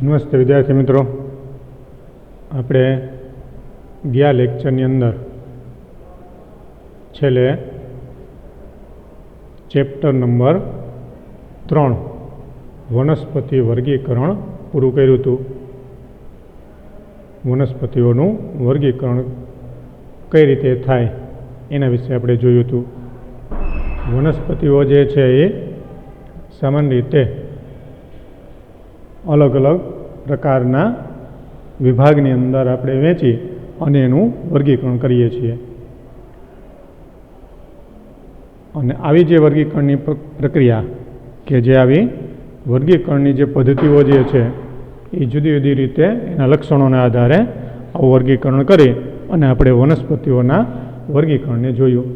નમસ્તે વિદ્યાર્થી મિત્રો, આપણે ગયા લેક્ચરની અંદર છેલ્લે ચેપ્ટર નંબર 3 વનસ્પતિ વર્ગીકરણ પૂરું કર્યું હતું. વનસ્પતિઓનું વર્ગીકરણ કઈ રીતે થાય એના વિશે આપણે જોયું હતું. વનસ્પતિઓ જે છે એ સામાન્ય રીતે અલગ અલગ પ્રકારના વિભાગની અંદર આપણે વહેંચી અને એનું વર્ગીકરણ કરીએ છીએ. અને આવી જે વર્ગીકરણની પ્રક્રિયા કે જે આવી વર્ગીકરણની જે પદ્ધતિઓ જે છે એ જુદી જુદી રીતે એના લક્ષણોના આધારે આવું વર્ગીકરણ કરી અને આપણે વનસ્પતિઓના વર્ગીકરણને જોયું.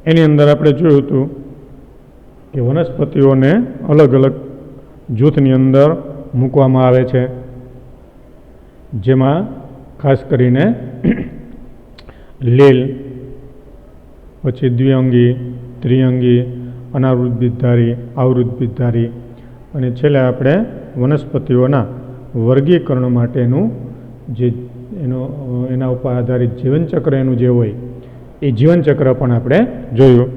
એની અંદર આપણે જોયું હતું કે વનસ્પતિઓને અલગ અલગ જૂથની અંદર મૂકવામાં આવે છે, જેમાં ખાસ કરીને લીલ, પછી દ્વિઅંગી, ત્રિઅંગી, અનાવૃતબીજધારી, આવૃતબીજધારી અને છેલ્લે આપણે વનસ્પતિઓના વર્ગીકરણ માટેનું જે એના ઉપર આધારિત જીવનચક્ર એનું જે હોય એ જીવનચક્ર પણ આપણે જોયું.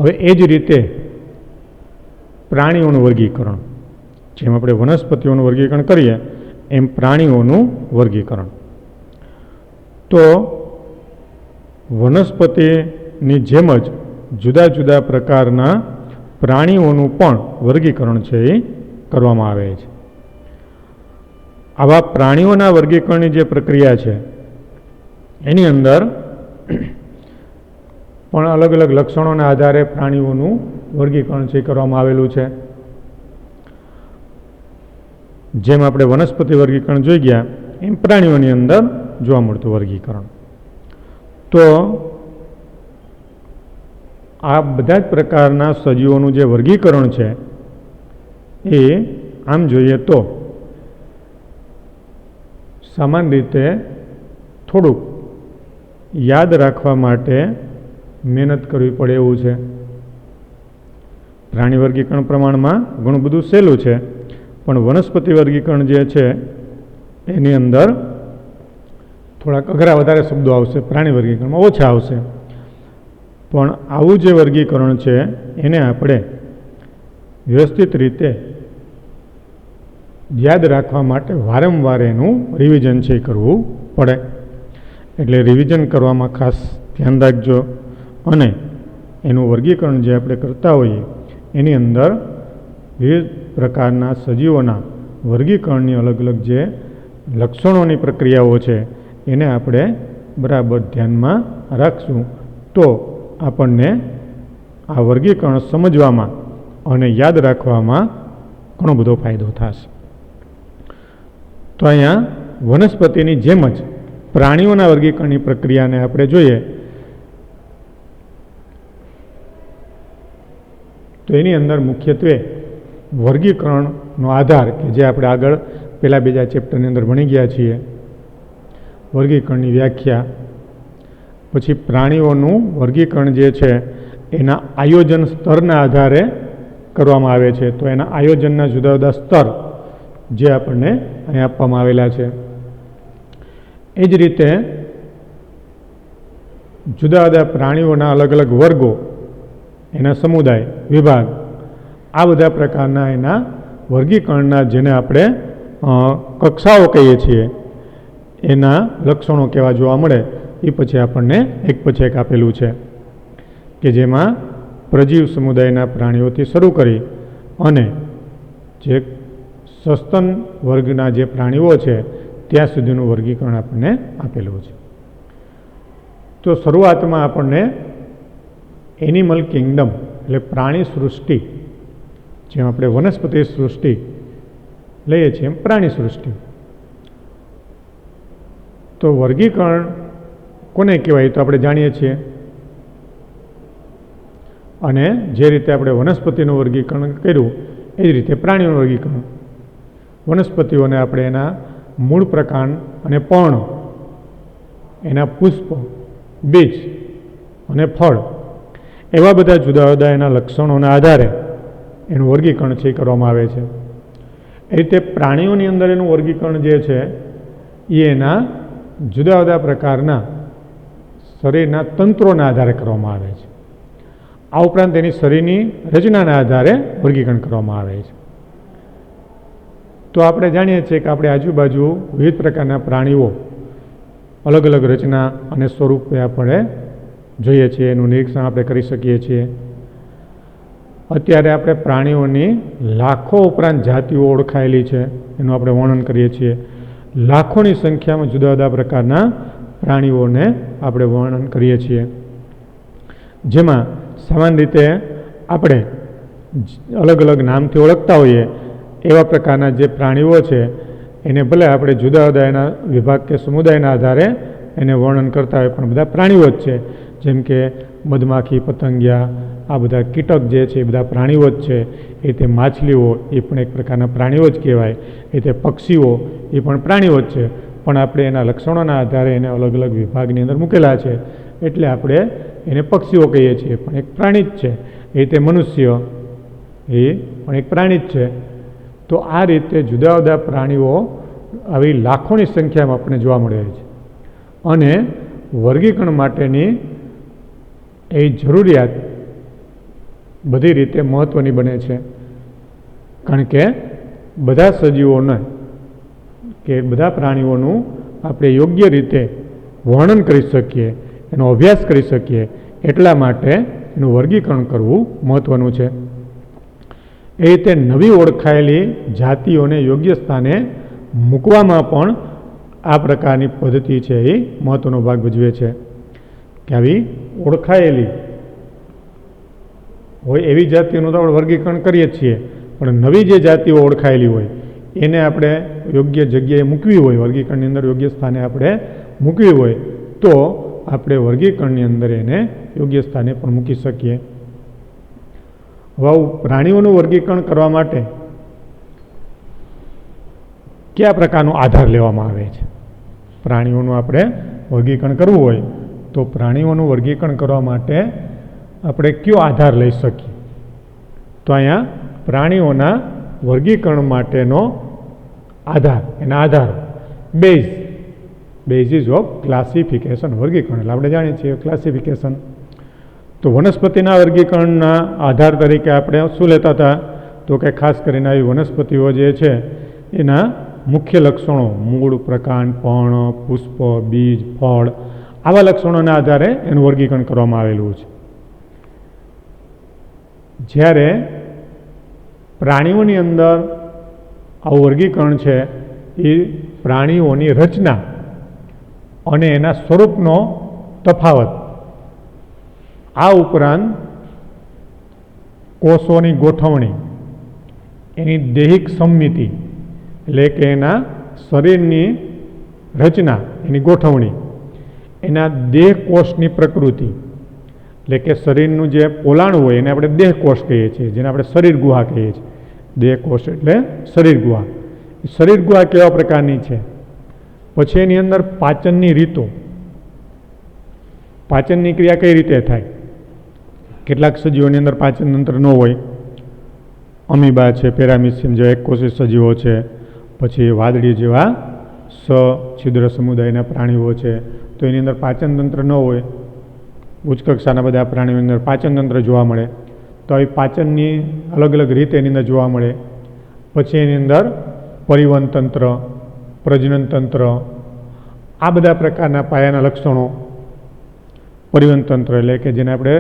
હવે એ જ રીતે પ્રાણીઓનું વર્ગીકરણ, જેમ આપણે વનસ્પતિઓનું વર્ગીકરણ કરીએ એમ પ્રાણીઓનું વર્ગીકરણ. તો વનસ્પતિની જેમ જ જુદા જુદા પ્રકારના પ્રાણીઓનું પણ વર્ગીકરણ છે એ કરવામાં આવે છે. આવા પ્રાણીઓના વર્ગીકરણની જે પ્રક્રિયા છે એની અંદર પણ અલગ અલગ લક્ષણોના આધારે પ્રાણીઓનું વર્ગીકરણ છે કરવામાં આવેલું છે. જેમ આપણે વનસ્પતિ વર્ગીકરણ જોઈ ગયા એમ પ્રાણીઓની અંદર જોવા મળતું વર્ગીકરણ. તો આ બધા જ પ્રકારના સજીવોનું જે વર્ગીકરણ છે એ આમ જોઈએ તો સામાન્ય રીતે થોડુંક યાદ રાખવા માટે મહેનત કરવી પડે એવું છે. પ્રાણી વર્ગીકરણ પ્રમાણમાં ઘણું બધું સહેલું છે, પણ વનસ્પતિ વર્ગીકરણ જે છે એની અંદર થોડાક અઘરા વધારે શબ્દો આવશે, પ્રાણી વર્ગીકરણમાં ઓછા આવશે. પણ આવું જે વર્ગીકરણ છે એને આપણે વ્યવસ્થિત રીતે યાદ રાખવા માટે વારંવાર એનું રિવિઝન છે કરવું પડે. એટલે રિવિઝન કરવામાં ખાસ ધ્યાન રાખજો અને એનું વર્ગીકરણ જે આપણે કરતા હોઈએ એની અંદર વિવિધ પ્રકારના સજીવોના વર્ગીકરણની અલગ અલગ જે લક્ષણોની પ્રક્રિયાઓ છે એને આપણે બરાબર ધ્યાનમાં રાખશું તો આપણને આ વર્ગીકરણ સમજવામાં અને યાદ રાખવામાં ઘણો બધો ફાયદો થશે. તો અહીંયા વનસ્પતિની જેમ જ પ્રાણીઓના વર્ગીકરણની પ્રક્રિયાને આપણે જોઈએ તો એની અંદર મુખ્યત્વે વર્ગીકરણનો આધાર કે જે આપણે આગળ પહેલાં બીજા ચેપ્ટરની અંદર ભણી ગયા છીએ, વર્ગીકરણની વ્યાખ્યા, પછી પ્રાણીઓનું વર્ગીકરણ જે છે એના આયોજન સ્તરના આધારે કરવામાં આવે છે. તો એના આયોજનના જુદા જુદા સ્તર જે આપણને અહીં આપવામાં આવેલા છે. એ જ રીતે જુદા જુદા પ્રાણીઓના અલગ અલગ વર્ગો, એના સમુદાય, વિભાગ, આ બધા પ્રકારના એના વર્ગીકરણના જેને આપણે કક્ષાઓ કહીએ છીએ એના લક્ષણો કેવા જોવા મળે એ પછી આપણને એક પછી એક આપેલું છે કે જેમાં પ્રજીવ સમુદાયના પ્રાણીઓથી શરૂ કરી અને જે સસ્તન વર્ગના જે પ્રાણીઓ છે ત્યાં સુધીનું વર્ગીકરણ આપણને આપેલું છે. તો શરૂઆતમાં આપણને એનિમલ કિંગડમ એટલે પ્રાણી સૃષ્ટિ, જેમ આપણે વનસ્પતિ સૃષ્ટિ લઈએ છીએ એમ પ્રાણી સૃષ્ટિ. તો વર્ગીકરણ કોને કહેવાય તો આપણે જાણીએ છીએ. અને જે રીતે આપણે વનસ્પતિનું વર્ગીકરણ કર્યું એ જ રીતે પ્રાણીઓનું વર્ગીકરણ. વનસ્પતિઓને આપણે એના મૂળ પ્રકાર અને પર્ણ, એના પુષ્પ, બીજ અને ફળ એવા બધા જુદા જુદા એના લક્ષણોના આધારે એનું વર્ગીકરણ છે એ કરવામાં આવે છે. એ રીતે પ્રાણીઓની અંદર એનું વર્ગીકરણ જે છે એ એના જુદા જુદા પ્રકારના શરીરના તંત્રોના આધારે કરવામાં આવે છે. આ ઉપરાંત એની શરીરની રચનાના આધારે વર્ગીકરણ કરવામાં આવે છે. તો આપણે જાણીએ છીએ કે આપણે આજુબાજુ વિવિધ પ્રકારના પ્રાણીઓ અલગ અલગ રચના અને સ્વરૂપે આપણે જોઈએ છીએ, એનું નિરીક્ષણ આપણે કરી શકીએ છીએ. અત્યારે આપણે પ્રાણીઓની લાખો ઉપરાંત જાતિઓ ઓળખાયેલી છે, એનું આપણે વર્ણન કરીએ છીએ. લાખોની સંખ્યામાં જુદા જુદા પ્રકારના પ્રાણીઓને આપણે વર્ણન કરીએ છીએ, જેમાં સામાન્ય રીતે આપણે અલગ અલગ નામથી ઓળખતા હોઈએ એવા પ્રકારના જે પ્રાણીઓ છે એને ભલે આપણે જુદા જુદા એના વિભાગ કે સમુદાયના આધારે એને વર્ણન કરતા હોય, પણ બધા પ્રાણીઓ જ છે. જેમ કે મધમાખી, પતંગિયા, આ બધા કીટક જે છે એ બધા પ્રાણીઓ જ છે. એ રીતે માછલીઓ એ પણ એક પ્રકારના પ્રાણીઓ જ કહેવાય. એ રીતે પક્ષીઓ એ પણ પ્રાણીઓ જ છે, પણ આપણે એના લક્ષણોના આધારે એને અલગ અલગ વિભાગની અંદર મૂકેલા છે, એટલે આપણે એને પક્ષીઓ કહીએ છીએ, પણ એક પ્રાણી જ છે. એ રીતે મનુષ્ય એ પણ એક પ્રાણી જ છે. તો આ રીતે જુદા જુદા પ્રાણીઓ આવી લાખોની સંખ્યામાં આપણને જોવા મળે છે. અને વર્ગીકરણ માટેની એ જરૂરિયાત બધી રીતે મહત્ત્વની બને છે, કારણ કે બધા સજીવોને કે બધા પ્રાણીઓનું આપણે યોગ્ય રીતે વર્ણન કરી શકીએ, એનો અભ્યાસ કરી શકીએ, એટલા માટે એનું વર્ગીકરણ કરવું મહત્ત્વનું છે. એ રીતે નવી ઓળખાયેલી જાતિઓને યોગ્ય સ્થાને મૂકવામાં પણ આ પ્રકારની પદ્ધતિ છે એ મહત્ત્વનો ભાગ ભજવે છે. કે આવી ઓળખાયેલી હોય એવી જાતિઓનું તો આપણે વર્ગીકરણ કરીએ જ છીએ, પણ નવી જે જાતિઓ ઓળખાયેલી હોય એને આપણે યોગ્ય જગ્યાએ મૂકવી હોય, વર્ગીકરણની અંદર યોગ્ય સ્થાને આપણે મૂકવી હોય, તો આપણે વર્ગીકરણની અંદર એને યોગ્ય સ્થાને પણ મૂકી શકીએ. હવે પ્રાણીઓનું વર્ગીકરણ કરવા માટે કયા પ્રકારનો આધાર લેવામાં આવે છે? પ્રાણીઓનું આપણે વર્ગીકરણ કરવું હોય તો પ્રાણીઓનું વર્ગીકરણ કરવા માટે આપણે કયો આધાર લઈ શકીએ? તો અહીંયા પ્રાણીઓના વર્ગીકરણ માટેનો આધાર, એના આધારો બેઝિસ ઓફ ક્લાસિફિકેશન, વર્ગીકરણ એટલે આપણે જાણીએ છીએ ક્લાસિફિકેશન. તો વનસ્પતિના વર્ગીકરણના આધાર તરીકે આપણે શું લેતા હતા? તો કે ખાસ કરીને આવી વનસ્પતિઓ જે છે એના મુખ્ય લક્ષણો, મૂળ, પ્રકાંડ, પર્ણ, પુષ્પ, બીજ, ફળ, આવા લક્ષણોના આધારે એનું વર્ગીકરણ કરવામાં આવેલું છે. જ્યારે પ્રાણીઓની અંદર આવું વર્ગીકરણ છે એ પ્રાણીઓની રચના અને એના સ્વરૂપનો તફાવત, આ ઉપરાંત કોષોની ગોઠવણી, એની દૈહિક સમમિતિ એટલે કે એના શરીરની રચના, એની ગોઠવણી, એના દેહ કોષની પ્રકૃતિ એટલે કે શરીરનું જે પોલાણું હોય એને આપણે દેહ કોષ કહીએ છીએ, જેને આપણે શરીર ગુહા કહીએ છીએ. દેહ કોષ એટલે શરીર ગુહા. શરીર ગુહા કેવા પ્રકારની છે? પછી એની અંદર પાચનની રીતો, પાચનની ક્રિયા કઈ રીતે થાય? કેટલાક સજીવોની અંદર પાચન તંત્ર ન હોય, અમીબા છે, પેરામિસિયમ જેવા એકકોષી સજીવો છે, પછી વાદળી જેવા સછિદ્ર સમુદાયના પ્રાણીઓ છે, તો એની અંદર પાચન તંત્ર ન હોય. ઉચ્ચ કક્ષાના બધા પ્રાણીઓની અંદર પાચન તંત્ર જોવા મળે, તો આવી પાચનની અલગ અલગ રીતે એની અંદર જોવા મળે. પછી એની અંદર પરિવહન તંત્ર, પ્રજનન તંત્ર, આ બધા પ્રકારના પાયાના લક્ષણો. પરિવહન તંત્ર એટલે કે જેને આપણે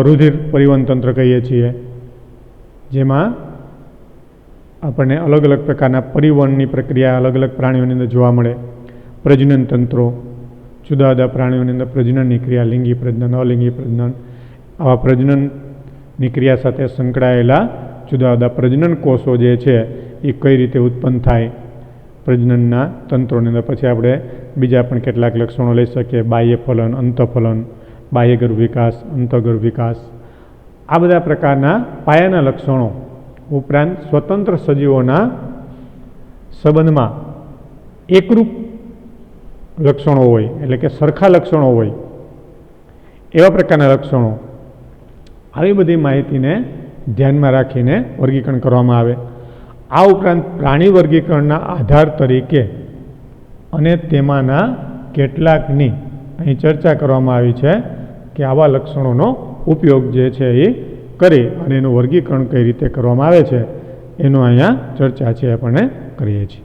રુધિર પરિવહન તંત્ર કહીએ છીએ, જેમાં આપણને અલગ અલગ પ્રકારના પરિવહનની પ્રક્રિયા અલગ અલગ પ્રાણીઓની અંદર જોવા મળે. પ્રજનન તંત્રો, જુદા જુદા પ્રાણીઓની અંદર પ્રજનનની ક્રિયા, લિંગી પ્રજનન, અલિંગી પ્રજનન, આવા પ્રજનનની ક્રિયા સાથે સંકળાયેલા જુદા જુદા પ્રજનન કોષો જે છે એ કઈ રીતે ઉત્પન્ન થાય પ્રજનનના તંત્રોની અંદર. પછી આપણે બીજા પણ કેટલાક લક્ષણો લઈ શકીએ, બાહ્ય ફલન, અંતઃફલન, બાહ્ય ગર્ભ વિકાસ, અંતઃગર્ભ વિકાસ, આ બધા પ્રકારના પાયાના લક્ષણો. ઉપરાંત સ્વતંત્ર સજીવોના સંબંધમાં એકરૂપ લક્ષણો હોય, એટલે કે સરખા લક્ષણો હોય એવા પ્રકારના લક્ષણો. આવી બધી માહિતીને ધ્યાનમાં રાખીને વર્ગીકરણ કરવામાં આવે. આ ઉપરાંત પ્રાણી વર્ગીકરણના આધાર તરીકે અને તેમાંના કેટલાકની અહીં ચર્ચા કરવામાં આવી છે કે આવા લક્ષણોનો ઉપયોગ જે છે એ કરી અને એનું વર્ગીકરણ કઈ રીતે કરવામાં આવે છે એનો અહીંયા ચર્ચા છે આપણને કરીએ છીએ.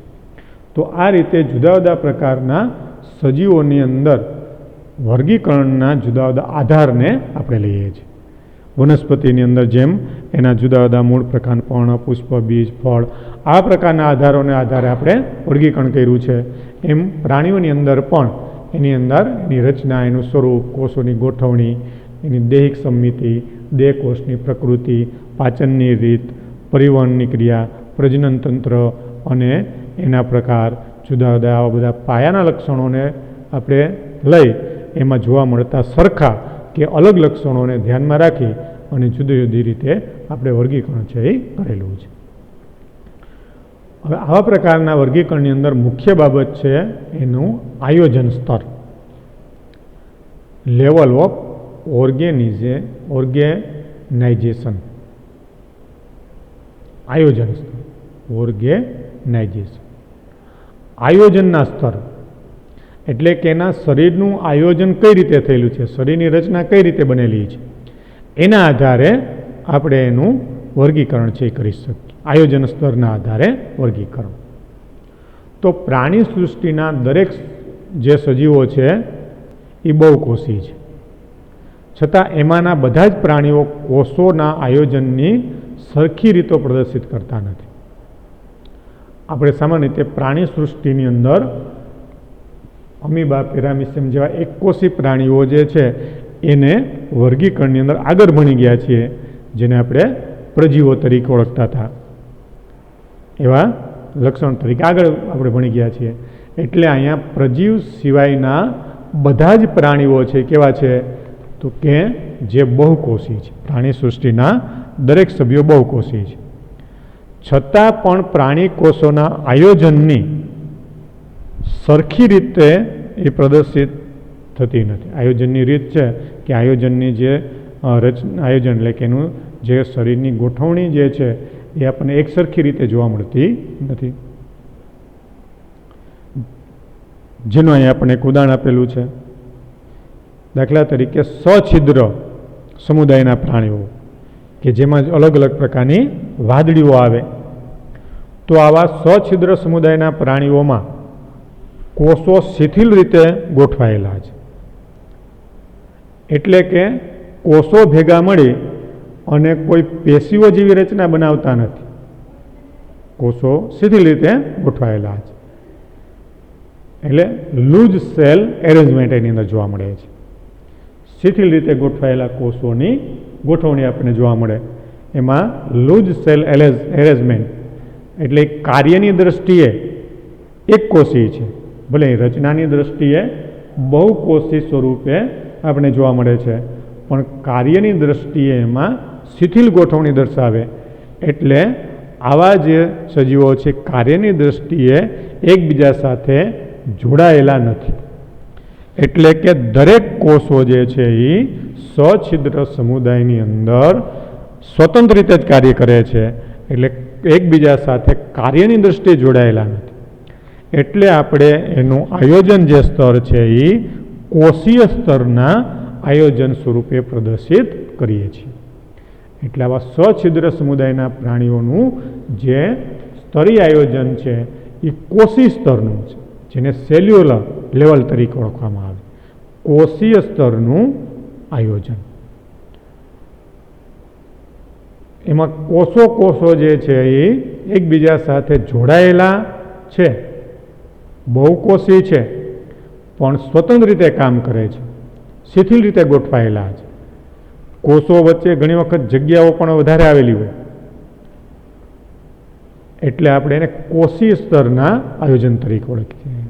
તો આ રીતે જુદા જુદા પ્રકારના સજીવોની અંદર વર્ગીકરણના જુદા જુદા આધારને આપણે લઈએ છીએ. વનસ્પતિની અંદર જેમ એના જુદા જુદા મૂળ, પ્રકાર, પર્ણ, પુષ્પ, બીજ, ફળ આ પ્રકારના આધારોને આધારે આપણે વર્ગીકરણ કર્યું છે, એમ પ્રાણીઓની અંદર પણ એની અંદર એની રચના, એનું સ્વરૂપ, કોષોની ગોઠવણી, એની દૈહિક સંમિતિ, દેહકોષની પ્રકૃતિ, પાચનની રીત, પરિવહનની ક્રિયા, પ્રજનન તંત્ર અને એના પ્રકાર, જુદા જુદા આવા બધા પાયાના લક્ષણોને આપણે લઈ એમાં જોવા મળતા સરખા કે અલગ લક્ષણોને ધ્યાનમાં રાખી અને જુદી જુદી રીતે આપણે વર્ગીકરણ છે એ કરેલું છે. હવે આવા પ્રકારના વર્ગીકરણની અંદર મુખ્ય બાબત છે એનું આયોજન સ્તર, લેવલ ઓફ ઓર્ગેનાઇઝેશન. આયોજન સ્તર, ઓર્ગેનાઇઝેશન, આયોજનના સ્તર એટલે કે એના શરીરનું આયોજન કઈ રીતે થયેલું છે, શરીરની રચના કઈ રીતે બનેલી છે, એના આધારે આપણે એનું વર્ગીકરણ છે એ કરી શકીએ. આયોજન સ્તરના આધારે વર્ગીકરણ. તો પ્રાણી સૃષ્ટિના દરેક જે સજીવો છે એ બહુકોષી છે, છતાં એમાંના બધા જ પ્રાણીઓ કોષોના આયોજનની સરખી રીતો પ્રદર્શિત કરતા નથી. આપણે સામાન્ય રીતે પ્રાણી સૃષ્ટિની અંદર અમીબા, પેરામિસિયમ જેવા એકકોષી પ્રાણીઓ જે છે એને વર્ગીકરણની અંદર આગળ ભણી ગયા છીએ, જેને આપણે પ્રજીવો તરીકે ઓળખતા હતા એવા લક્ષણ તરીકે આગળ આપણે ભણી ગયા છીએ. એટલે અહીંયા પ્રજીવ સિવાયના બધા જ પ્રાણીઓ છે કેવા છે તો કે જે બહુકોષી છે. પ્રાણી સૃષ્ટિના દરેક સભ્યો બહુકોષી છે, છતાં પણ પ્રાણી કોષોના આયોજનની સરખી રીતે એ પ્રદર્શિત થતી નથી. આયોજનની રીત છે કે આયોજનની જે આયોજન એટલે કે એનું જે શરીરની ગોઠવણી જે છે એ આપણને એક સરખી રીતે જોવા મળતી નથી. જેનું અહીં આપણને એક ઉદાહરણ આપેલું છે. દાખલા તરીકે સછિદ્ર સમુદાયના પ્રાણીઓ કે જેમાં અલગ અલગ પ્રકારની વાદળીઓ આવે, તો આવા સછિદ્ર સમુદાયના પ્રાણીઓમાં કોષો શિથિલ રીતે ગોઠવાયેલા છે. એટલે કે કોષો ભેગા મળી અને કોઈ પેશીઓ જેવી રચના બનાવતા નથી. કોષો શિથિલ રીતે ગોઠવાયેલા છે. એટલે લૂઝ સેલ એરેન્જમેન્ટ એની અંદર જોવા મળે છે. શિથિલ રીતે ગોઠવાયેલા કોષોની ગોઠવણી આપણને જોવા મળે. એમાં લૂઝ સેલ એરેન્જમેન્ટ એટલે કાર્યની દ્રષ્ટિએ એક કોષી છે, ભલે રચનાની દ્રષ્ટિએ બહુકોષી સ્વરૂપે આપણે જોવા મળે છે, પણ કાર્યની દ્રષ્ટિએ એમાં શિથિલ ગોઠવણી દર્શાવે. એટલે આવા જે સજીવો છે કાર્યની દ્રષ્ટિએ એકબીજા સાથે જોડાયેલા નથી. એટલે કે દરેક કોષો જે છે એ સછિદ્ર સમુદાયની અંદર સ્વતંત્ર રીતે જ કાર્ય કરે છે, એટલે એકબીજા સાથે કાર્યની દ્રષ્ટિએ જોડાયેલા નથી. એટલે આપણે એનું આયોજન જે સ્તર છે એ કોષીય સ્તરના આયોજન સ્વરૂપે પ્રદર્શિત કરીએ છીએ. એટલે આવા સછિદ્ર સમુદાયના પ્રાણીઓનું જે સ્તરીય આયોજન છે એ કોષી સ્તરનું છે, જેને સેલ્યુલર લેવલ તરીકે ઓળખવામાં આવે. કોષીય સ્તરનું આયોજન. એમાં કોષો જે છે એ એકબીજા સાથે જોડાયેલા છે, બહુકોષી છે, પણ સ્વતંત્ર રીતે કામ કરે છે, શિથિલ રીતે ગોઠવાયેલા છે. કોષો વચ્ચે ઘણી વખત જગ્યાઓ પણ વધારે આવેલી હોય, એટલે આપણે એને કોષીય સ્તરના આયોજન તરીકે ઓળખીએ.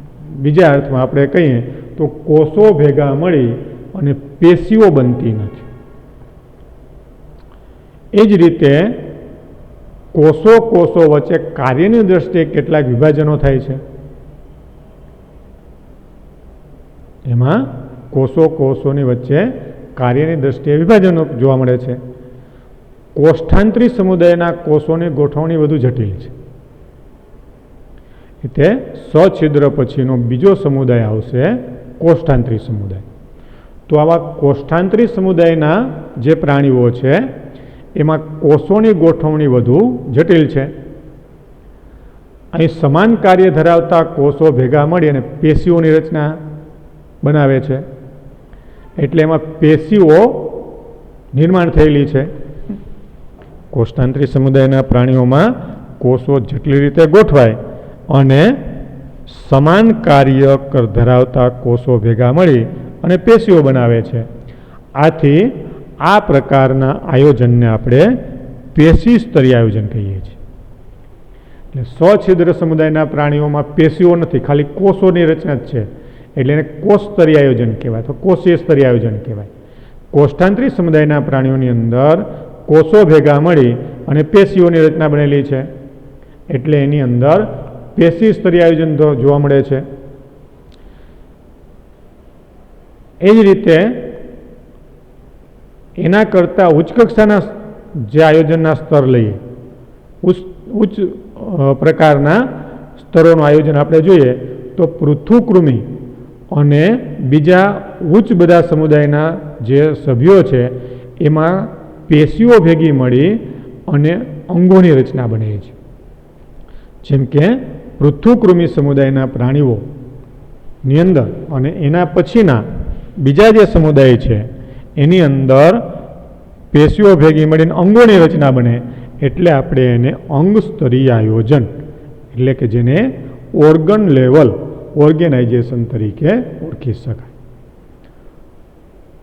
બીજા અર્થમાં આપણે કહીએ તો કોષો ભેગા મળી અને પેશીઓ બનતી નથી. એ જ રીતે કોષો વચ્ચે કાર્યની દ્રષ્ટિએ કેટલાક વિભાજનો થાય છે. એમાં કોષોની વચ્ચે કાર્યની દ્રષ્ટિએ વિભાજનો જોવા મળે છે. કોષ્ઠાંતરી સમુદાયના કોષોની ગોઠવણી વધુ જટિલ છે. એટલે સછિદ્ર પછીનો બીજો સમુદાય આવશે કોષ્ઠાંતરી સમુદાય. તો આવા કોષ્ઠાંતરી સમુદાયના જે પ્રાણીઓ છે એમાં કોષોની ગોઠવણી વધુ જટિલ છે. અહીં સમાન કાર્ય ધરાવતા કોષો ભેગા મળી અને પેશીઓની રચના બનાવે છે. એટલે એમાં પેશીઓ નિર્માણ થયેલી છે. કોષ્ઠાંતરી સમુદાયના પ્રાણીઓમાં કોષો જટિલ રીતે ગોઠવાય અને સમાન કાર્ય ધરાવતા કોષો ભેગા મળી અને પેશીઓ બનાવે છે. આથી આ પ્રકારના આયોજનને આપણે પેશી સ્તરીય આયોજન કહીએ છીએ. એટલે સછિદ્ર સમુદાયના પ્રાણીઓમાં પેશીઓ નથી, ખાલી કોષોની રચના જ છે. એટલે એને કોષ સ્તરીય આયોજન કહેવાય, તો કોષીય સ્તરીય આયોજન કહેવાય. કોષ્ઠાંતરી સમુદાયના પ્રાણીઓની અંદર કોષો ભેગા મળી અને પેશીઓની રચના બનેલી છે. એટલે એની અંદર પેશી સ્તરીય આયોજન જોવા મળે છે. એ જ રીતે એના કરતાં ઉચ્ચ કક્ષાના જે આયોજનના સ્તર લઈએ, ઉચ્ચ પ્રકારના સ્તરોનું આયોજન આપણે જોઈએ તો પૃથુકૃમિ અને બીજા ઉચ્ચ બધા સમુદાયના જે સભ્યો છે એમાં પેશીઓ ભેગી મળી અને અંગોની રચના બને છે. જેમ કે પૃથુકૃમિ સમુદાયના પ્રાણીઓની અંદર અને એના પછીના બીજા જે સમુદાય છે એની અંદર પેશીઓ ભેગી મળીને અંગોની રચના બને. એટલે આપણે એને અંગ સ્તરીય આયોજન એટલે કે જેને ઓર્ગન લેવલ ઓર્ગેનાઇઝેશન તરીકે ઓળખી શકાય.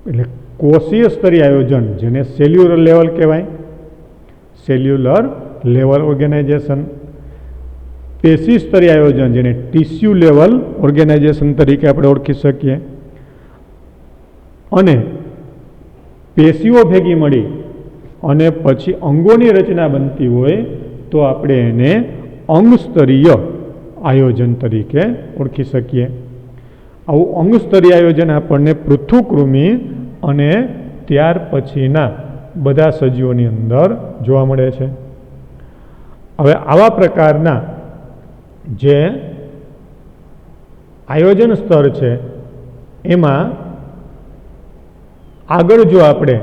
એટલે કોષીય સ્તરીય આયોજન જેને સેલ્યુલર લેવલ કહેવાય, સેલ્યુલર લેવલ ઓર્ગેનાઇઝેશન. પેશી સ્તરીય આયોજન જેને ટીસ્યુ લેવલ ઓર્ગેનાઇઝેશન તરીકે આપણે ઓળખી શકીએ. અને પેશીઓ ભેગી મળી અને પછી અંગોની રચના બનતી હોય તો આપણે એને અંગ સ્તરીય આયોજન તરીકે ઓળખી શકીએ. આવું અંગ સ્તરીય આયોજન આપણને પૃથુકૃમિ અને ત્યાર પછીના બધા સજીવોની અંદર જોવા મળે છે. હવે આવા પ્રકારના જે આયોજન સ્તર છે એમાં આગળ જો આપણે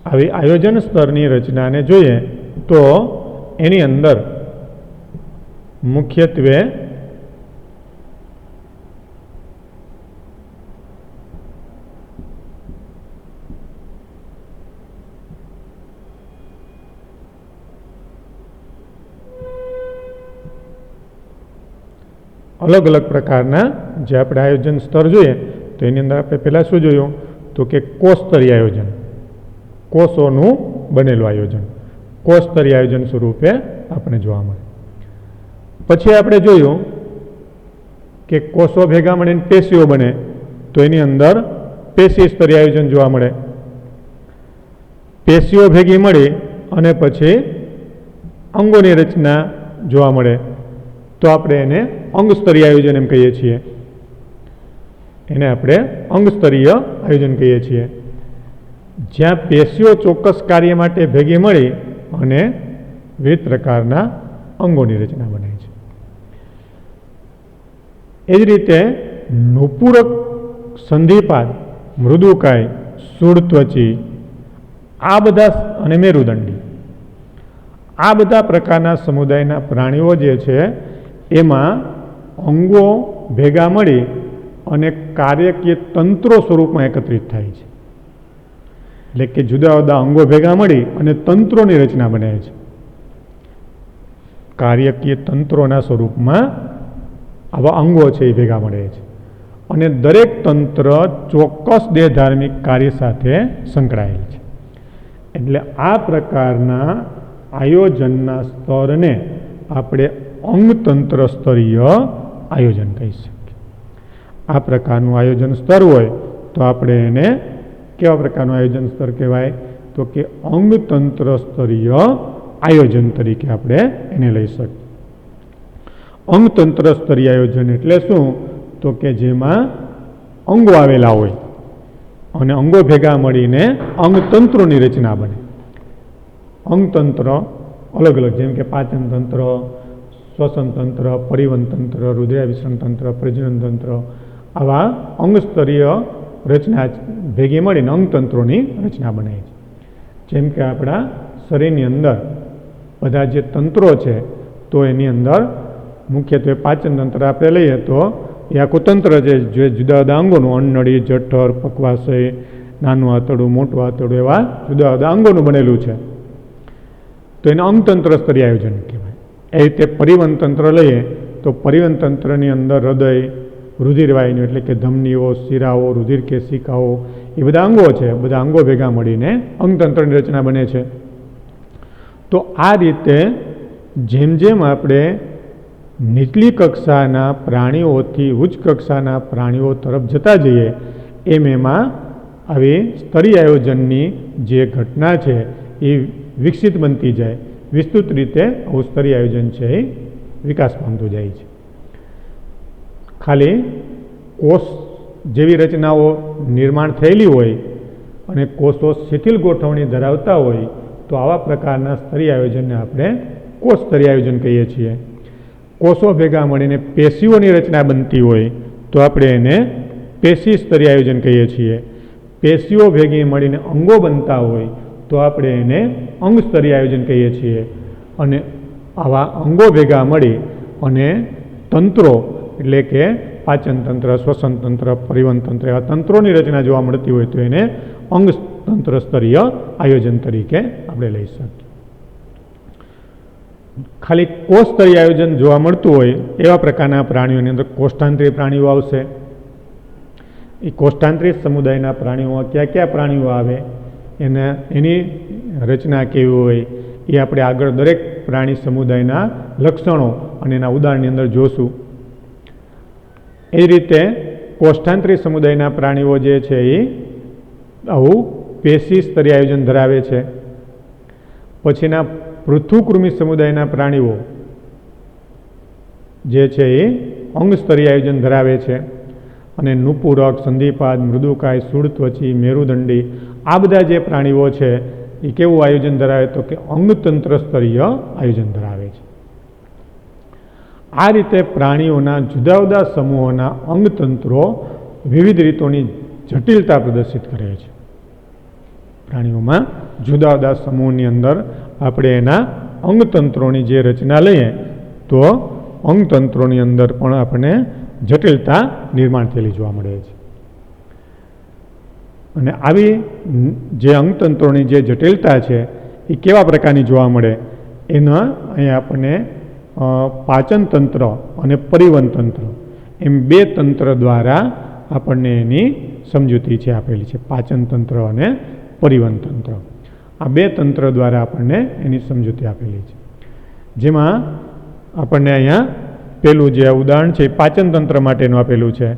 આવી આયોજન સ્તરની રચનાને જોઈએ તો એની અંદર મુખ્યત્વે અલગ અલગ પ્રકારના જે આપણે આયોજન સ્તર જોઈએ તો એની અંદર આપણે પહેલાં શું જોયું તો કે કોષ સ્તરીય આયોજન, કોષોનું બનેલું આયોજન, કોષ સ્તરીય આયોજન સ્વરૂપે આપણે જોવા મળે. પછી આપણે જોયું કે કોષો ભેગા મળીને પેશીઓ બને તો એની અંદર પેશી સ્તરીય આયોજન જોવા મળે. પેશીઓ ભેગી મળી અને પછી અંગોની રચના જોવા મળે તો આપણે એને અંગ સ્તરીય આયોજન એમ કહીએ છીએ. એને આપણે અંગ સ્તરીય આયોજન કહીએ છીએ. જ્યાં પેશીઓ ચોક્કસ કાર્ય માટે ભેગી મળી અને વિવિધ પ્રકારના અંગોની રચના બને છે. એ જ રીતે નુપુરક, સંધિપાદ, મૃદુકાય, શૂળત્વચી આ બધા અને મેરુદંડી આ બધા પ્રકારના સમુદાયના પ્રાણીઓ જે છે એમાં અંગો ભેગા મળી અને કાર્યકીય તંત્રો સ્વરૂપમાં એકત્રિત થાય છે. એટલે કે જુદા જુદા અંગો ભેગા મળી અને તંત્રોની રચના બને છે. કાર્યકીય તંત્રોના સ્વરૂપમાં આવા અંગો છે એ ભેગા મળે છે અને દરેક તંત્ર ચોક્કસ દેહધાર્મિક કાર્ય સાથે સંકળાયેલ છે. એટલે આ પ્રકારના આયોજનના સ્તરને આપણે અંગતંત્ર સ્તરીય આયોજન કહી શકીએ. આ પ્રકારનું આયોજન સ્તર હોય તો આપણે એને કેવા પ્રકારનું આયોજન સ્તર કહેવાય તો કે અંગતંત્ર સ્તરીય આયોજન તરીકે આપણે એને લઈ શકીએ. અંગતંત્ર સ્તરીય આયોજન એટલે શું તો કે જેમાં અંગો આવેલા હોય અને અંગો ભેગા મળીને અંગતંત્રોની રચના બને. અંગતંત્ર અલગ અલગ, જેમ કે પાચન તંત્ર, શ્વસન તંત્ર, પરિવહન તંત્ર, રુધિરાભિસરણ તંત્ર, પ્રજનન તંત્ર, આવા અંગસ્તરીય રચના ભેગી મળીને અંગતંત્રોની રચના બને છે. જેમ કે આપણા શરીરની અંદર બધા જે તંત્રો છે તો એની અંદર મુખ્યત્વે પાચન તંત્ર આપણે લઈએ તો એ આખું તંત્ર છે જે જુદા જુદા અંગોનું, અન્નનળી, જઠર, પકવાશય, નાનું આંતરડું, મોટું આંતરડું, એવા જુદા જુદા અંગોનું બનેલું છે. તો એને અંગતંત્ર સ્તરીય આયોજન કહેવાય. એ રીતે પરિવહન તંત્ર લઈએ તો પરિવહન તંત્રની અંદર હૃદય, રુધિરવાહિનીઓ એટલે કે ધમનીઓ, શિરાઓ, રુધિર કેશિકાઓ, એ બધા અંગો છે. બધા અંગો ભેગા મળીને અંગતંત્રની રચના બને છે. તો આ રીતે જેમ જેમ આપણે નીચલી કક્ષાના પ્રાણીઓથી ઉચ્ચ કક્ષાના પ્રાણીઓ તરફ જતા જઈએ એમ એમાં આવી સ્તરીય આયોજનની જે ઘટના છે એ વિકસિત બનતી જાય. વિસ્તૃત રીતે આવું સ્તરીય આયોજન છે એ વિકાસ પામતું જાય છે. ખાલી કોષ જેવી રચનાઓ નિર્માણ થયેલી હોય અને કોષો શિથિલ ગોઠવણી ધરાવતા હોય તો આવા પ્રકારના સ્તરીય આયોજનને આપણે કોષ સ્તરીય આયોજન કહીએ છીએ. કોષો ભેગા મળીને પેશીઓની રચના બનતી હોય તો આપણે એને પેશી સ્તરીય આયોજન કહીએ છીએ. પેશીઓ ભેગી મળીને અંગો બનતા હોય તો આપણે એને અંગ સ્તરીય આયોજન કહીએ છીએ. અને આવા અંગો ભેગા મળી અને તંત્રો એટલે કે પાચન તંત્ર, શ્વસન તંત્ર, પરિવહન તંત્ર, એવા તંત્રોની રચના જોવા મળતી હોય તો એને અંગ તંત્ર સ્તરીય આયોજન તરીકે આપણે લઈ શકીએ. ખાલી કોષ સ્તરીય આયોજન જોવા મળતું હોય એવા પ્રકારના પ્રાણીઓની અંદર કોષ્ઠાંતરીય પ્રાણીઓ આવશે. એ કોષ્ઠાંતરીય સમુદાયના પ્રાણીઓમાં કયા કયા પ્રાણીઓ આવે, એની રચના કેવી હોય એ આપણે આગળ દરેક પ્રાણી સમુદાયના લક્ષણો અને એના ઉદાહરણની અંદર જોશું. એ રીતે કોષ્ઠાંતરીય સમુદાયના પ્રાણીઓ જે છે એ આવું પેશી સ્તરીય આયોજન ધરાવે છે. પછીના પૃથુકૃમિ સમુદાયના પ્રાણીઓ જે છે એ અંગ સ્તરીય આયોજન ધરાવે છે. અને નુપુરક, સંધિપાદ, મૃદુકાય, શૂળત્વચી, મેરુદંડી, આ બધા જે પ્રાણીઓ છે એ કેવું આયોજન ધરાવે તો કે અંગતંત્ર સ્તરીય આયોજન ધરાવે છે. આ રીતે પ્રાણીઓના જુદા જુદા સમૂહોના અંગતંત્રો વિવિધ રીતોની જટિલતા પ્રદર્શિત કરે છે. પ્રાણીઓમાં જુદા જુદા સમૂહની અંદર આપણે એના અંગતંત્રોની જે રચના લઈએ તો અંગતંત્રોની અંદર પણ આપણને જટિલતા નિર્માણ થયેલી જોવા મળે છે. અને આવી જે અંગતંત્રોની જે જટિલતા છે એ કેવા પ્રકારની જોવા મળે એના અહીંયા આપણને પાચન તંત્ર અને પરિવહન તંત્ર એમ બે તંત્ર દ્વારા આપણને એની સમજૂતી છે આપેલી છે. પાચન તંત્ર અને પરિવહન તંત્ર, આ બે તંત્ર દ્વારા આપણને એની સમજૂતી આપેલી છે. જેમાં આપણને અહીંયા પેલું જે ઉદાહરણ છે પાચન તંત્ર માટેનું આપેલું છે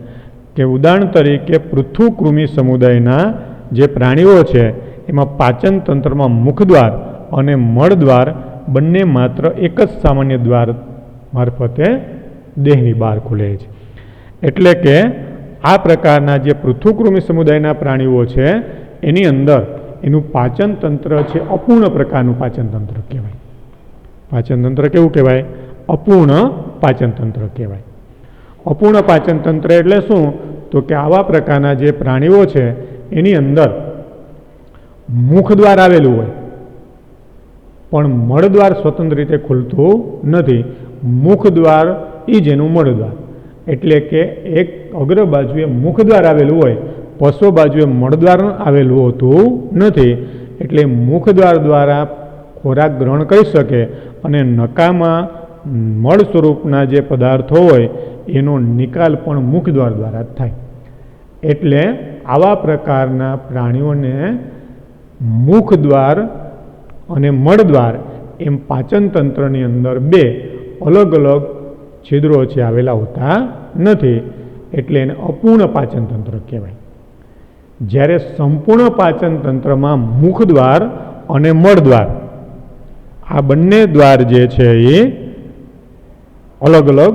કે ઉદાહરણ તરીકે પૃથુકૃમિ સમુદાયના જે પ્રાણીઓ છે એમાં પાચન તંત્રમાં મુખદ્વાર અને મળદ્વાર બંને માત્ર એક જ સામાન્ય દ્વાર મારફતે દેહની બહાર ખુલે છે. એટલે કે આ પ્રકારના જે પૃથુકૃમિ સમુદાયના પ્રાણીઓ છે એની અંદર એનું પાચન તંત્ર છે અપૂર્ણ પ્રકારનું પાચન તંત્ર કહેવાય. પાચન તંત્ર કેવું કહેવાય? અપૂર્ણ પાચન તંત્ર કહેવાય. અપૂર્ણ પાચન તંત્ર એટલે શું તો કે આવા પ્રકારના જે પ્રાણીઓ છે એની અંદર મુખદ્વાર આવેલું હોય પણ મળદ્વાર સ્વતંત્ર રીતે ખુલતું નથી. મુખદ્વાર એ જ એનું મળદ્વાર, એટલે કે એક અગ્ર બાજુએ મુખદ્વાર આવેલું હોય, પશ્વ બાજુએ મળદ્વાર આવેલું હોતું નથી. એટલે મુખદ્વાર દ્વારા ખોરાક ગ્રહણ કરી શકે અને નકામાં મળ સ્વરૂપના જે પદાર્થો હોય એનો નિકાલ પણ મુખદ્વાર દ્વારા જ થાય. એટલે આવા પ્રકારના પ્રાણીઓને મુખદ્વાર અને મળદ્વાર એમ પાચન તંત્રની અંદર બે અલગ અલગ છિદ્રો છે આવેલા હોતા નથી. એટલે એને અપૂર્ણ પાચન તંત્ર કહેવાય. જ્યારે સંપૂર્ણ પાચન તંત્રમાં મુખદ્વાર અને મળદ્વાર આ બંને દ્વાર જે છે એ અલગ અલગ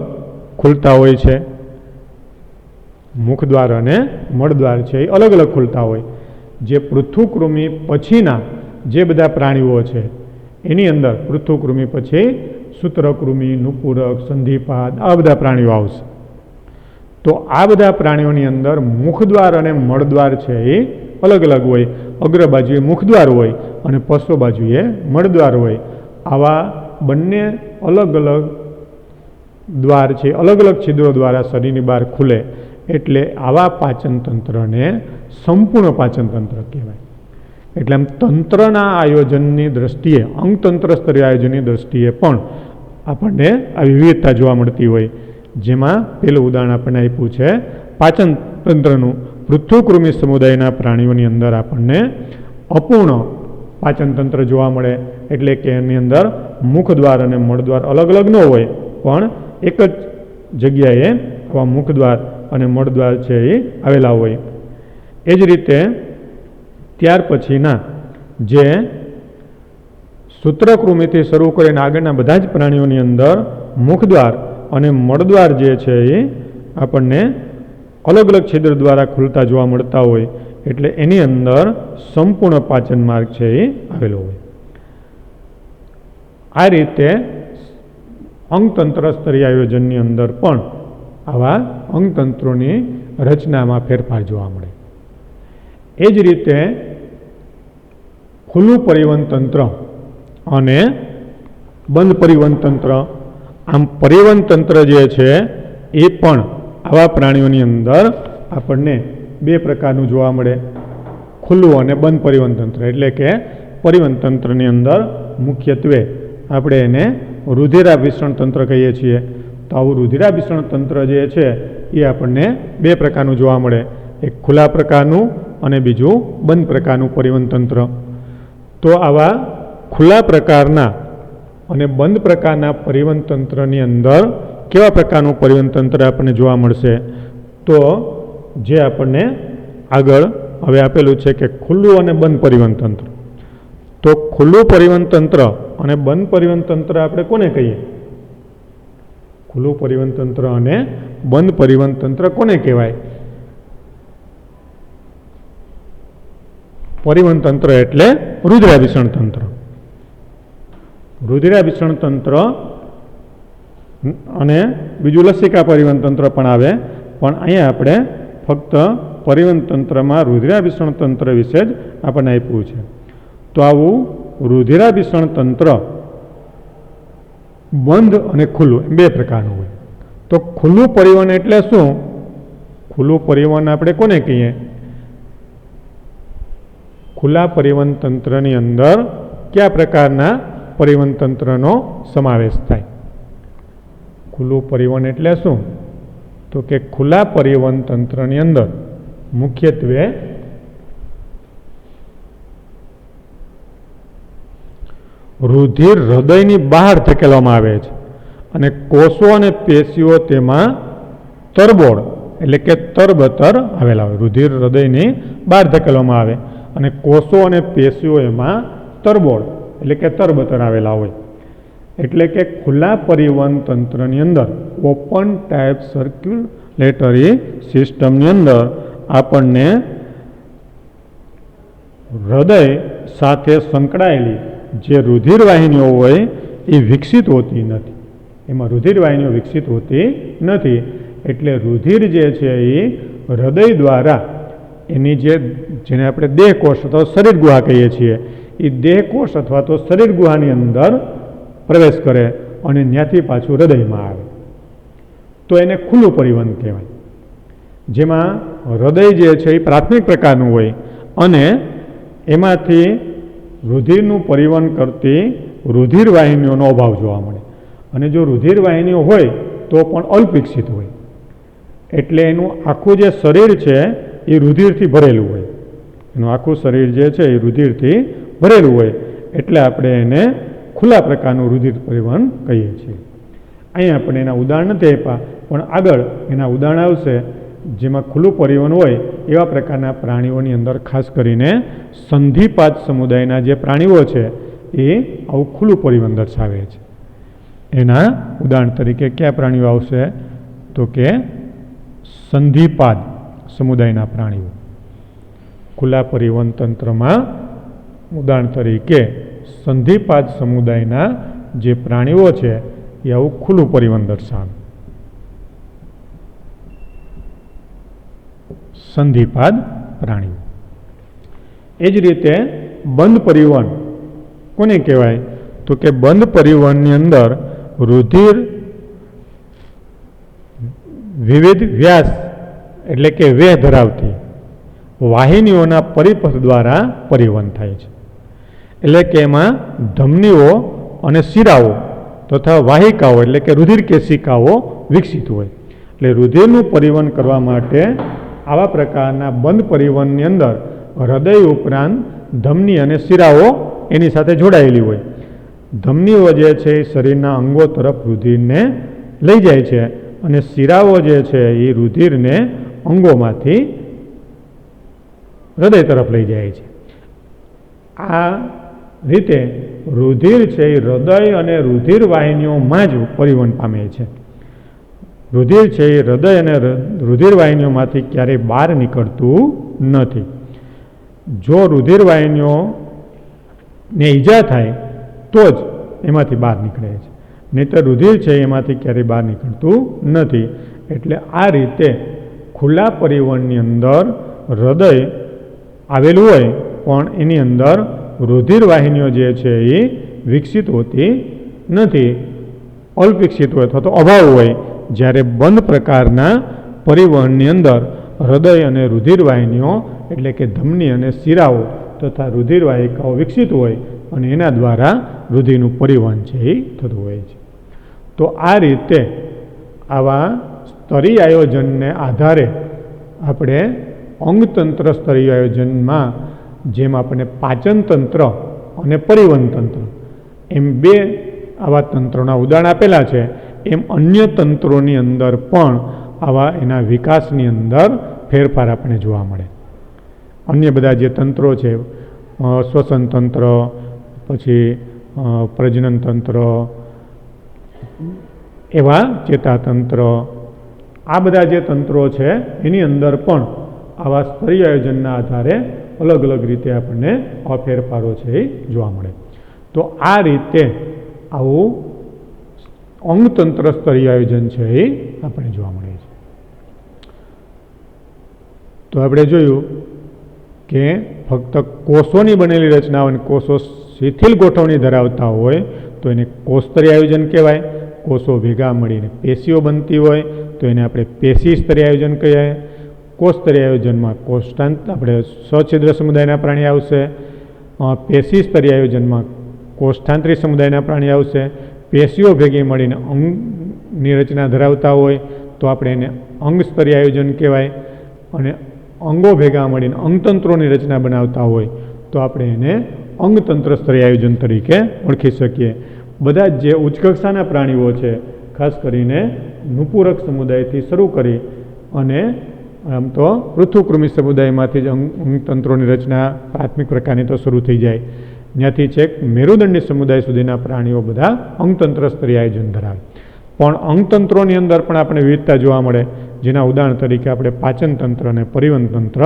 ખુલતા હોય છે. મુખદ્વાર અને મળદ્વાર છે એ અલગ અલગ ખુલતા હોય. જે પૃથુકૃમિ પછીના જે બધા પ્રાણીઓ છે એની અંદર પૃથુકૃમિ પછી સૂત્રકૃમિ, નુપુરક, સંધિપાદ આ બધા પ્રાણીઓ આવશે. તો આ બધા પ્રાણીઓની અંદર મુખદ્વાર અને મળદ્વાર છે એ અલગ અલગ હોય. અગ્ર બાજુએ મુખદ્વાર હોય અને પશ્વ બાજુએ મળદ્વાર હોય. આવા બંને અલગ અલગ દ્વાર છે, અલગ અલગ છિદ્રો દ્વારા શરીરની બહાર ખુલે એટલે આવા પાચન તંત્રને સંપૂર્ણ પાચન તંત્ર કહેવાય. એટલે આમ તંત્રના આયોજનની દ્રષ્ટિએ, અંગતંત્ર સ્તરીય આયોજનની દ્રષ્ટિએ પણ આપણને આ વિવિધતા જોવા મળતી હોય. જેમાં પેલું ઉદાહરણ આપણને આપ્યું છે પાચન તંત્રનું. પૃથુકૃમિ સમુદાયના પ્રાણીઓની અંદર આપણને અપૂર્ણ પાચન તંત્ર જોવા મળે. એટલે કે એની અંદર મુખદ્વાર અને મળદ્વાર અલગ અલગ ન હોય, પણ એક જ જગ્યાએ આવા મુખદ્વાર અને મળદ્વાર છે એ આવેલા હોય. એ જ રીતે ત્યાર પછીના જે સૂત્રકૃમિથી શરૂ કરીને આગળના બધા જ પ્રાણીઓની અંદર મુખદ્વાર અને મળદ્વાર જે છે એ આપણને અલગ અલગ છિદ્ર દ્વારા ખુલતા જોવા મળતા હોય. એટલે એની અંદર સંપૂર્ણ પાચન માર્ગ છે એ આવેલો હોય. આ રીતે અંગતંત્ર સ્તરીય આયોજનની અંદર પણ આવા અંગતંત્રોની રચનામાં ફેરફાર જોવા મળે. એ જ રીતે ખુલ્લું પરિવહન તંત્ર અને બંધ પરિવહન તંત્ર. આમ પરિવહન તંત્ર જે છે એ પણ આવા પ્રાણીઓની અંદર આપણને બે પ્રકારનું જોવા મળે, ખુલ્લું અને બંધ પરિવહન તંત્ર. એટલે કે પરિવહન તંત્રની અંદર મુખ્યત્વે આપણે એને રુધિરાભિસરણ તંત્ર કહીએ છીએ. તો આવું રુધિરાભિસરણ તંત્ર જે છે એ આપણને બે પ્રકારનું જોવા મળે, એક ખુલ્લા પ્રકારનું અને બીજું બંધ પ્રકારનું પરિવહન તંત્ર. તો આવા ખુલ્લા પ્રકારના અને બંધ પ્રકારના પરિવહન તંત્રની અંદર કેવા પ્રકારનું પરિવહન તંત્ર આપણને જોવા મળશે? તો જે આપણને આગળ હવે આપેલું છે કે ખુલ્લું અને બંધ પરિવહન તંત્ર. તો ખુલ્લું પરિવહન તંત્ર અને બંધ પરિવહન તંત્ર આપણે કોને કહીએ? ખુલ્લું પરિવહન તંત્ર અને બંધ પરિવહન તંત્ર કોને કહેવાય? પરિવહન તંત્ર એટલે રુધિરાભિસરણ તંત્ર. રુધિરાભિસરણ તંત્ર અને બીજું લસિકા પરિવહન તંત્ર પણ આવે, પણ અહીંયા આપણે ફક્ત પરિવહન તંત્રમાં રુધિરાભિસરણ તંત્ર વિશે જ આપણને આપ્યું છે. તો આવું રુધિરાભિસરણ તંત્ર બંધ અને ખુલ્લું એમ બે પ્રકારનું હોય. તો ખુલ્લું પરિવહન એટલે શું? ખુલ્લું પરિવહન આપણે કોને કહીએ? ખુલ્લા પરિવહન તંત્રની અંદર કયા પ્રકારના પરિવહન તંત્રનો સમાવેશ થાય? ખુલ્લું પરિવહન એટલે શું? તો કે ખુલ્લા પરિવહન તંત્રની અંદર મુખ્યત્વે રુધિર હૃદયની બહાર ધકેલવામાં આવે છે અને કોષો અને પેશીઓ તેમાં તરબોળ એટલે કે તરબતર આવેલા હોય. રુધિર હૃદયની બહાર ધકેલવામાં આવે અને કોષો અને પેશીઓ એમાં તરબોળ એટલે કે તરબતર આવેલા હોય. એટલે કે ખુલ્લા પરિવહન તંત્રની અંદર ઓપન ટાઈપ સર્ક્યુલેટરી સિસ્ટમની અંદર આપણને હૃદય સાથે સંકળાયેલી જે રુધિર વાહિનીઓ હોય એ વિકસિત હોતી નથી. એમાં રુધિર વાહિનીઓ વિકસિત હોતી નથી. એટલે રુધિર જે છે એ હૃદય દ્વારા એની જેને આપણે દેહકોષ અથવા શરીર ગુહા કહીએ છીએ એ દેહકોષ અથવા તો શરીર ગુહાની અંદર પ્રવેશ કરે અને ત્યાંથી પાછું હૃદયમાં આવે. તો એને ખુલ્લું પરિવહન કહેવાય. જેમાં હૃદય જે છે એ પ્રાથમિક પ્રકારનું હોય અને એમાંથી રુધિરનું પરિવહન કરતી રુધિર વાહિનીઓનો અભાવ જોવા મળે. અને જો રુધિર વાહિનીઓ હોય તો પણ અલ્પ વિકસિત હોય. એટલે એનું આખું જે શરીર છે એ રુધિરથી ભરેલું હોય. એનું આખું શરીર જે છે એ રુધિરથી ભરેલું હોય. એટલે આપણે એને ખુલ્લા પ્રકારનું રુધિર પરિવહન કહીએ છીએ. અહીં આપણે એના ઉદાહરણ નથી આપ્યા, પણ આગળ એના ઉદાહરણ આવશે. જેમાં ખુલ્લું પરિવહન હોય એવા પ્રકારના પ્રાણીઓની અંદર ખાસ કરીને સંધિપાદ સમુદાયના જે પ્રાણીઓ છે એ આવું ખુલ્લું પરિવહન દર્શાવે છે. એના ઉદાહરણ તરીકે કયા પ્રાણીઓ આવશે? તો કે સંધિપાદ સમુદાયના પ્રાણીઓ. ખુલ્લા પરિવહન તંત્રમાં ઉદાહરણ તરીકે સંધિપાદ સમુદાયના જે પ્રાણીઓ છે એ આવું ખુલ્લું પરિવહન દર્શાવે. સંધિપાદ પ્રાણીઓ. એ જ રીતે બંધ પરિવહન કોને કહેવાય? તો કે બંધ પરિવહનની અંદર રુધિર વિવિધ વ્યાસ એટલે કે વેહ ધરાવતી વાહિનીઓના પરિપથ દ્વારા પરિવહન થાય છે. એટલે કે એમાં ધમનીઓ અને શિરાઓ તથા વાહિકાઓ એટલે કે રુધિર કેશિકાઓ વિકસિત હોય. એટલે રુધિરનું પરિવહન કરવા માટે આવા પ્રકારના બંધ પરિવહનની અંદર હૃદય ઉપરાંત ધમની અને શિરાઓ એની સાથે જોડાયેલી હોય. ધમનીઓ જે છે એ શરીરના અંગો તરફ રુધિરને લઈ જાય છે અને શિરાઓ જે છે એ રુધિરને અંગોમાંથી હૃદય તરફ લઈ જાય છે. આ રીતે રુધિર છે એ હૃદય અને રુધિર વાહિનીઓમાં જ પરિવહન પામે છે. રુધિર છે એ હૃદય અને રુધિર વાહિનીઓમાંથી ક્યારેય બહાર નીકળતું નથી. જો રુધિર વાહિનીઓને ઈજા થાય તો જ એમાંથી બહાર નીકળે છે, નહીંતર રુધિર છે એમાંથી ક્યારેય બહાર નીકળતું નથી. એટલે આ રીતે ખુલ્લા પરિવહનની અંદર હૃદય આવેલું હોય પણ એની અંદર રુધિર વાહિનીઓ જે છે એ વિકસિત હોતી નથી, અલ્પ વિકસિત હોય અથવા તો અભાવ હોય. જ્યારે બંધ પ્રકારના પરિવહનની અંદર હૃદય અને રુધિર વાહિનીઓ એટલે કે ધમની અને શિરાઓ તથા રુધિર વાહિકાઓ વિકસિત હોય અને એના દ્વારા રુધિરનું પરિવહન છે એ થતું હોય છે. તો આ રીતે આવા સ્તરીય આયોજનને આધારે આપણે અંગતંત્ર સ્તરીય આયોજનમાં જેમ આપણે પાચન તંત્ર અને પરિવહન તંત્ર એમ બે આવા તંત્રોના ઉદાહરણ આપેલા છે, એમ અન્ય તંત્રોની અંદર પણ આવા એના વિકાસની અંદર ફેરફાર આપણે જોવા મળે. અન્ય બધા જે તંત્રો છે, શ્વસન તંત્ર, પછી પ્રજનન તંત્ર, એવા ચેતાતંત્ર, આ બધા જે તંત્રો છે એની અંદર પણ આવા સ્તરીય આયોજનના આધારે અલગ અલગ રીતે આપણને આ ફેરફારો છે એ જોવા મળે. તો આ રીતે આવું અંગતંત્ર સ્તરીય આયોજન છે એ આપણે જોવા મળે છે. તો આપણે જોયું કે ફક્ત કોષોની બનેલી રચનાઓ અને કોષો શિથિલ ગોઠવણી ધરાવતા હોય તો એને કોષસ્તરીય આયોજન કહેવાય. કોષો ભેગા મળીને પેશીઓ બનતી હોય તો એને આપણે પેશી સ્તરીય આયોજન કહીએ. કોષસ્તરીય આયોજનમાં કોષાંત આપણે સછિદ્ર સમુદાયના પ્રાણી આવશે. પેશી સ્તરીય આયોજનમાં કોષ્ઠાંતરી સમુદાયના પ્રાણી આવશે. પેશીઓ ભેગી મળીને અંગની રચના ધરાવતા હોય તો આપણે એને અંગ સ્તરીય આયોજન કહેવાય. અને અંગો ભેગા મળીને અંગતંત્રોની રચના બનાવતા હોય તો આપણે એને અંગતંત્ર સ્તરીય આયોજન તરીકે ઓળખી શકીએ. બધા જ જે ઉચ્ચ કક્ષાના પ્રાણીઓ છે, ખાસ કરીને નુપુરક સમુદાયથી શરૂ કરી અને આમ તો પૃથુકૃમિ સમુદાયમાંથી જ અંગતંત્રોની રચના પ્રાથમિક પ્રકારની તો શરૂ થઈ જાય. ત્યાંથી છેક મેરુદંડી સમુદાય સુધીના પ્રાણીઓ બધા અંગતંત્ર સ્તરીય આયોજન ધરાવે. પણ અંગતંત્રોની અંદર પણ આપણે વિવિધતા જોવા મળે, જેના ઉદાહરણ તરીકે આપણે પાચન તંત્ર અને પરિવહન તંત્ર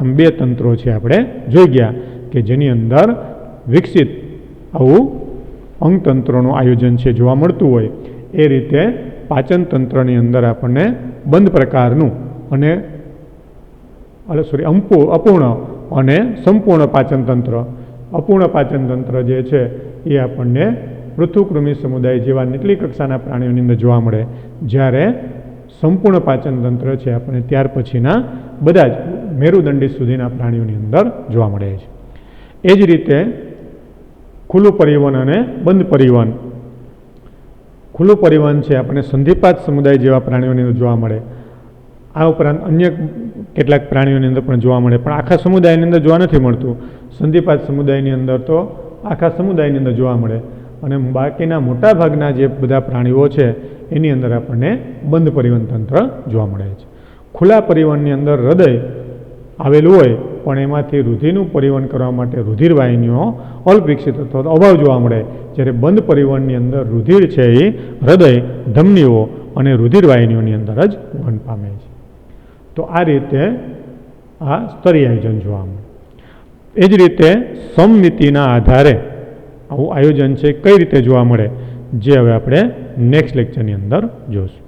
આમ બે તંત્રો છે આપણે જોઈ ગયા કે જેની અંદર વિકસિત આવું અંગતંત્રોનું આયોજન છે જોવા મળતું હોય. એ રીતે પાચન તંત્રની અંદર આપણને બંધ પ્રકારનું અને અપૂર્ણ અને સંપૂર્ણ પાચન તંત્ર. અપૂર્ણ પાચન તંત્ર જે છે એ આપણને પૃથુકૃમિ સમુદાય જેવા નીચલી કક્ષાના પ્રાણીઓની અંદર જોવા મળે, જ્યારે સંપૂર્ણ પાચન તંત્ર છે આપણે ત્યાર પછીના બધા જ મેરુદંડી સુધીના પ્રાણીઓની અંદર જોવા મળે છે. એ જ રીતે ખુલ્લું પરિવહન અને બંધ પરિવહન. ખુલ્લું પરિવહન છે આપણે સંધિપાત સમુદાય જેવા પ્રાણીઓની અંદર જોવા મળે. આ ઉપરાંત અન્ય કેટલાક પ્રાણીઓની અંદર પણ જોવા મળે, પણ આખા સમુદાયની અંદર જોવા નથી મળતું. સંધિપાત સમુદાયની અંદર તો આખા સમુદાયની અંદર જોવા મળે અને બાકીના મોટા ભાગના જે બધા પ્રાણીઓ છે એની અંદર આપણને બંધ પરિવહન તંત્ર જોવા મળે છે. ખુલ્લા પરિવહનની અંદર હૃદય આવેલું હોય પણ એમાંથી રુધિરનું પરિવહન કરવા માટે રુધિર વાહિનીઓ અલ્પ વિકસિત અથવા અભાવ જોવા મળે, જ્યારે બંધ પરિવહનની અંદર રુધિર છે એ હૃદય, ધમનીઓ અને રુધિર વાહિનીઓની અંદર જ વહન પામે છે. તો આ રીતે આ સ્તરીય આયોજન જોવા મળે. એ જ રીતે સમમિતિના આધારે આવું આયોજન છે કઈ રીતે જોવા મળે, જે હવે આપણે નેક્સ્ટ લેક્ચરની અંદર જોઈશું.